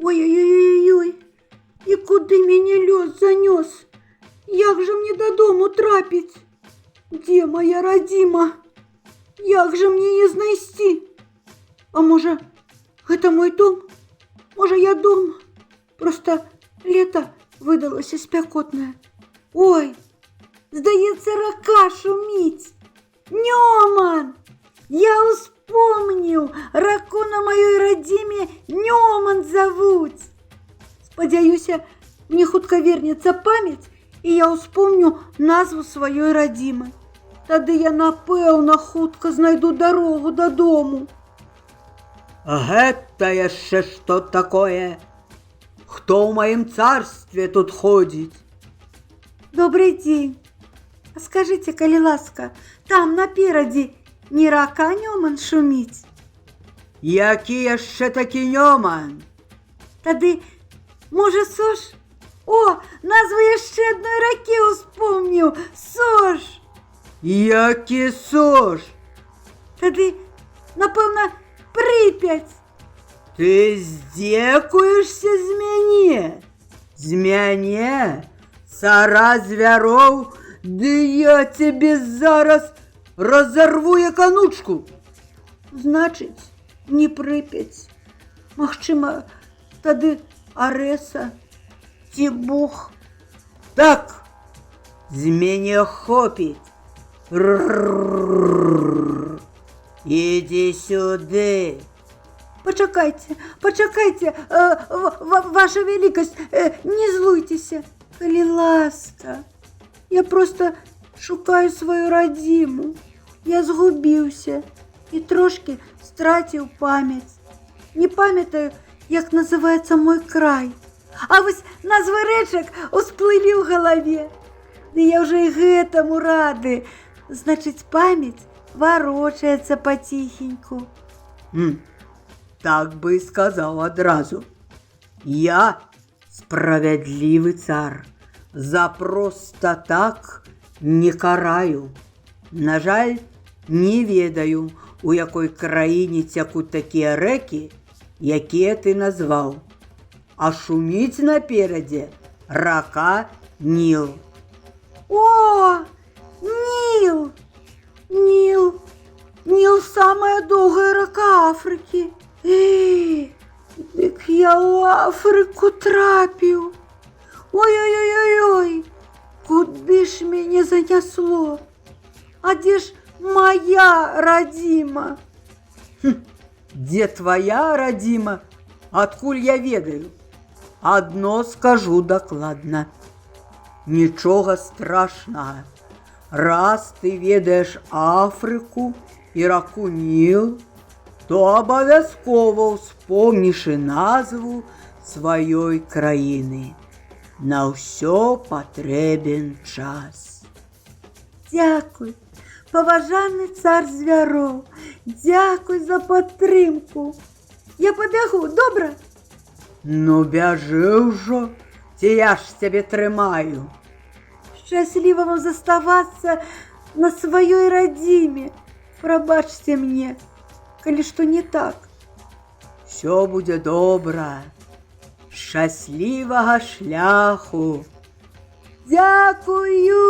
Ой-ой-ой-ой, і куди мені льос занес? Як же мені додому трапить? Де моя родима? Як же мені її знайти? А може, це мой дом? Може, я дома? Просто лето видалося спекотне. Ой, здається, рака шумить. Ньоман! Я успомнив, раку на моїй родині Ньоман зовуть. Сподіваюся, мені хутко вернеться пам'ять, і я успомню назву своєї родини. Тоді я, напевно, хутко знайду дорогу додому. Гэта яшчэ што такое? Хто ў маім царстве тут ходзіць? Добрый день. А скажите, коли ласка, там напереди не рака Ньоман шумить? Які яшчэ такі Ньоман? Тады, може, Сош? О, назву яшчэ одной ракі успомнил. Сош. Які Сош? Тады, напевно, Припять. Ты здзекуешся з мяне? З мяне? Цара звяроў? Ды я тебе зараз разорву як анучку. Значить, не Припять. Магчыма, тады Ареса ці Буг. Так, з мяне хопіць. Иди сюда. Почекайте, ваша великость, не злуйтеся, коли ласка. Я просто шукаю свою родиму. Я згубився і трошки стратив пам'ять. Не пам'ятаю, як називається мой край. А ось назви речок усплили в голові. Да я вже і гэтаму рады. Значить, пам'ять ворочается потихеньку. Так бы и сказал одразу. Я справедливый цар. За просто так не караю. На жаль, не ведаю, у якой краіне цякуць такія рэкі, якія ты назваў. А шуміць наперадзе рака Ніл. О, Нил! Нил самая долгая рака Африки. Дык я ў Афрыку трапіў. Ой-ой-ой-ой, куды ж мяне занесло? А дзе ж моя родима? Дзе твоя родима? Адкуль я ведаю? Адно скажу дакладна. Нічога страшнага. Раз ты ведаеш Афрыку і раку Ніл, то абавязкова ўспомніш і назву сваёй краіны. На ўсё патрэбен час. Дзякуй, паважаны цар звяроў, дзякуй за падтрымку. Я пабягу, добра? Ну бяжы ўжо, ці я ж цябе трымаю. Счастливо вам заставаться на своей родиме. Пробачьте мне, коли что не так. Все будет добра. Счастливого шляху. Дякую!